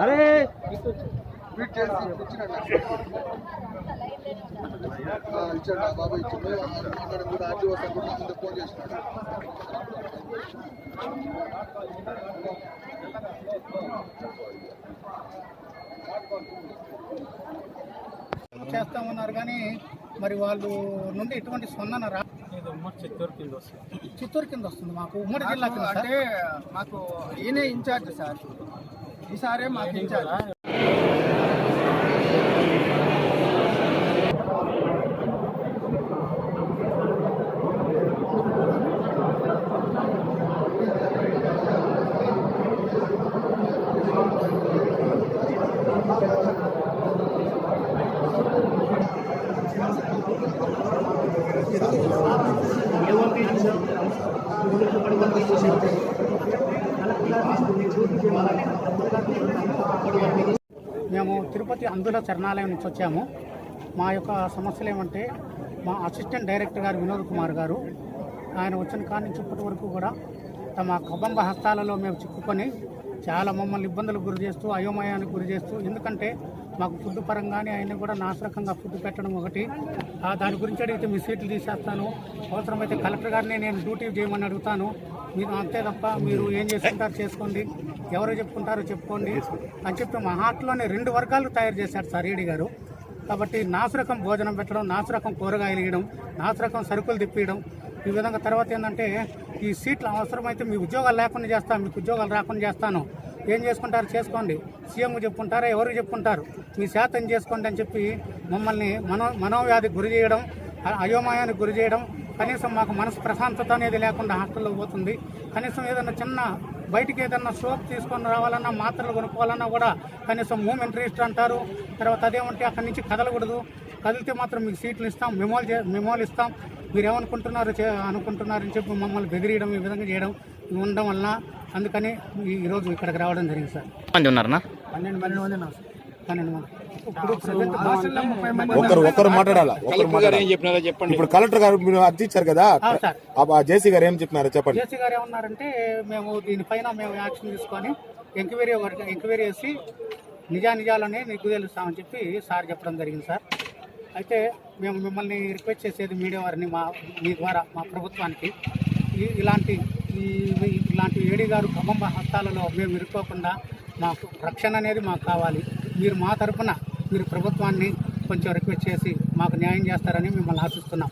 అరే ఇచ్చాడు బాబా ఇచ్చింది కూడా ఆర్టీ వస్తాను కూడా ముందు ఫోన్ చేసినాడు. చేస్తామన్నారు కానీ మరి వాళ్ళు నుండి ఎటువంటి స్పందన రా. చిత్తూరు కింద వస్తుంది మాకు ఉమ్మడి జిల్లా కింద. అంటే మాకు ఈయనే ఇన్ఛార్జ్ సార్, ఈసారే మాకు ఇన్ఛార్జ్. మేము తిరుపతి అందుల చరణాలయం నుంచి వచ్చాము. మా యొక్క సమస్యలు ఏమంటే, మా అసిస్టెంట్ డైరెక్టర్ గారు వినోద్ కుమార్ గారు, ఆయన వచ్చిన కాడి నుంచి ఇప్పటి వరకు కూడా తమ కబంబ హస్తాలలో మేము చిక్కుకొని చాలా మమ్మల్ని ఇబ్బందులకు గురి చేస్తూ, అయోమయానికి గురి చేస్తూ, ఎందుకంటే మాకు ఫుడ్ పరంగానే ఆయన కూడా నాశరకంగా ఫుడ్ పెట్టడం ఒకటి. దాని గురించి అడిగితే మీ సీట్లు తీసేస్తాను, అవసరమైతే కలెక్టర్ గారిని నేను డ్యూటీ చేయమని అడుగుతాను, మీరు అంతే తప్ప మీరు ఏం చేసుకుంటారు చేసుకోండి, ఎవరు చెప్పుకుంటారో చెప్పుకోండి అని చెప్పి మా హార్ట్లోనే 2 వర్గాలు తయారు చేశారు సార్ ఈడీ గారు. కాబట్టి నాసురకం భోజనం పెట్టడం, నాసురకం కూరగాయలు ఇవ్వడం, నాసురకం సరుకులు తిప్పియడం, ఈ విధంగా. తర్వాత ఏంటంటే, ఈ సీట్లు అవసరమైతే మీ ఉద్యోగాలు లేకుండా చేస్తాను, మీకు ఉద్యోగాలు రాకుండా చేస్తాను, ఏం చేసుకుంటారు చేసుకోండి, సీఎంకు చెప్పుకుంటారా ఎవరికి చెప్పుకుంటారు, మీ శాతం చేసుకోండి అని చెప్పి మమ్మల్ని మనోవ్యాధికి గురి చేయడం, అయోమయానికి గురి చేయడం. కనీసం మాకు మనసు ప్రశాంతత అనేది లేకుండా హాస్టల్లో పోతుంది. కనీసం ఏదైనా చిన్న బయటికి ఏదన్నా సోప్ తీసుకొని రావాలన్నా, మాత్రలు కొనుక్కోవాలన్నా కూడా కనీసం మూమెంట్ రిజిస్టర్ అంటారు. తర్వాత అదేమంటే అక్కడి నుంచి కదలకూడదు, కదిలితే మాత్రం మీకు సీట్లు ఇస్తాం, మెమోలు ఇస్తాం, మీరు అనుకుంటున్నారని చెప్పి మమ్మల్ని బెదిరియడం, ఈ విధంగా చేయడం ఉండడం వలన అందుకని ఈరోజు ఇక్కడికి రావడం జరిగింది సార్. మంది ఉన్నారన్నా? 12 మంది ఉన్నారు. 12 మంది. ఒకరు మాట్లాడాలా? ఇప్పుడు కలెక్టర్ గారు మీరు అర్జీ ఇచ్చారు కదా, జేసీ గారు ఏం చెప్పినారు చెప్పండి. జేసీ గారు ఏమన్నారంటే, మేము దీనిపైన యాక్షన్ తీసుకొని ఎంక్వైరీ చేసి నిజాలని నీకు తెలుస్తామని చెప్పి సార్ చెప్పడం జరిగింది సార్. అయితే మేము మిమ్మల్ని రిక్వెస్ట్ చేసేది మీడియా వారిని, మీ ద్వారా మా ప్రభుత్వానికి ఇలాంటి ఏడీ గారు కబంబ హస్తాలలో మేము ఇరుక్కోకుండా మాకు రక్షణ అనేది మాకు కావాలి. మీరు మా తరఫున మీరు ప్రభుత్వాన్ని కొంచెం రిక్వెస్ట్ చేసి మాకు న్యాయం చేస్తారని మిమ్మల్ని ఆశిస్తున్నాం.